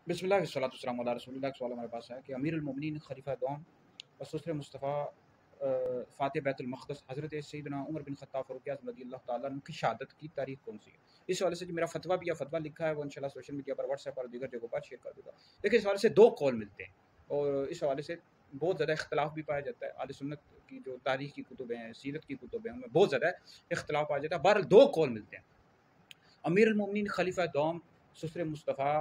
बिस्मिल्लाह वस्सलातु वस्सलामु अला रसूलिल्लाह। सवाल हमारे पास है कि अमीरुल मोमिनीन खलीफा दौम और ससुर मुस्तफ़ा फ़ातिह बैतुल मक़दस हज़रत सैयदना उमर बिन ख़त्ताब फ़ारूक़ी आज़म रज़ियल्लाहु ताला अन्हु की शहादत की तारीख़ कौन सी है? इस हवाले से जो मेरा फ़तवा भी है, फ़तवा लिखा है वो इंशाअल्लाह सोशल मीडिया पर, व्हाट्सएप और दीगर जगहों पर शेयर कर दूँगा। देखिए, इस हवाले से 2 कौल मिलते हैं और इस हवाले से बहुत ज़्यादा इख्तिलाफ़ भी पाया जाता है। अहले सुन्नत की जो तारीख़ की कुतुब हैं, सीरत की कुतुब हैं, उनमें बहुत ज़्यादा इख्तिलाफ़ पाया जाता है। बहरहाल 2 कौल मिलते हैं। अमीरुल मोमिनीन खलीफा दौम ससुर मुस्तफ़ा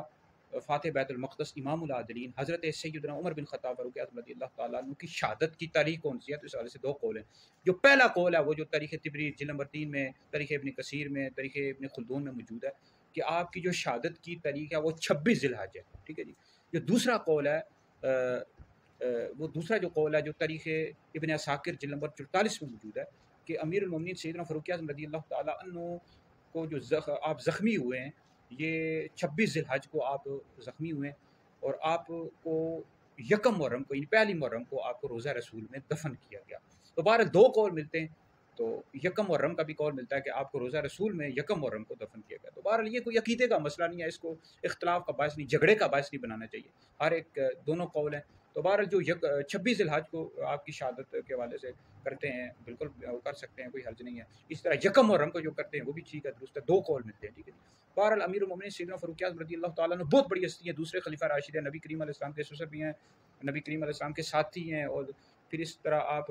फ़ातिह बैतुल मक़दस इमामुल आदिलीन हज़रत सैयदना उमर बिन ख़त्ताब फ़ारूक़ी आज़म रज़ियल्लाहु ताला अन्हु की शहादत की तारीख़ कौन सी है? तो इस हवाले से 2 कौल हैं। जो पहला कौल है वो जो तारीख़ तिबरी जिल्द नंबर 3 में, तारीख़ इब्न कसीर में, तारीख़ इब्न खुल्दून में मौजूद है कि आपकी जो शहादत की तारीख़ है वो 26 ज़िलहज है। ठीक है जी। जो दूसरा कौल है वो दूसरा जो कौल है जो तारीख़ इब्न असाकिर जिल्द नंबर 44 में मौजूद है कि अमीरुल मोमिनीन सैयदना फ़ारूक़ी आज़म रज़ियल्लाहु ताला अन्हु को जो आप ज़ख्मी हुए हैं, ये 26 ज़िलहज को आप ज़ख्मी हुए हैं और आपको यकम मुहर्रम को, यानी पहली मुहर्रम को आपको रोज़ा रसूल में दफ़न किया गया। तो बहरहाल 2 कौल मिलते हैं। तो यकम मुहर्रम का भी कौल मिलता है कि आपको रोज़ा रसूल में यकम मुहर्रम को दफ़न किया गया। तो बहरहाल ये कोई अक़ीदे का मसला नहीं है, इसको इख्तिलाफ़ का बायस नहीं, झगड़े का बायस नहीं बनाना चाहिए। हर एक दोनों कौल हैं। तो बहरहाल जो 26 ज़िलहज को आपकी शहादत के हवाले से करते हैं, बिल्कुल वो कर सकते हैं, कोई हर्ज नहीं है। इस तरह यकम मुहर्रम को जो करते हैं वो भी ठीक है, दुरुस्त है। 2 कौल मिलते हैं, ठीक है जी। बहरहाल अमीरुल मोमिनीन सैयदना फ़ारूक़ी आज़म रज़ियल्लाहु ताला अन्हु बहुत बड़ी हस्ती है, दूसरे खलीफा राशिद हैं, नबी करीम अलैहिस्सलाम के ससुर भी हैं, नबी करीम अलैहिस्सलाम के साथी हैं और फिर इस तरह आप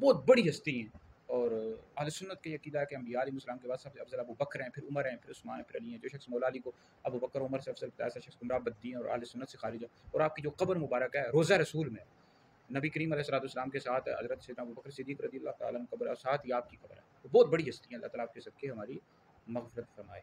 बहुत बड़ी हस्ती हैं। और अहले सुन्नत का ये अक़ीदा है कि अंबिया अलैहिस्सलाम के बाद सबसे अफ़ज़ल अबू बकर हैं, फिर उमर हैं, फिर उस्मान हैं, फिर अली हैं। जो शख़्स मौला अली को अबू बकर उमर से अफ़ज़ल बताया, ऐसा शख़्स गुमराह बद्दी है और अहले सुन्नत से खारिज है। और आपकी जो कब्र मुबारक है रोज़ा रसूल में, नबी करीम अलैहिस्सलाम के साथ हज़रत सैयदना अबू बकर सिद्दीक़ रज़ियल्लाहु ताला अन्हु कब्र और साथ ही आपकी कब्र है। तो बहुत बड़ी हस्ती है, अल्लाह ताला आपके सबकी हमारी मग़फ़िरत फ़रमाए।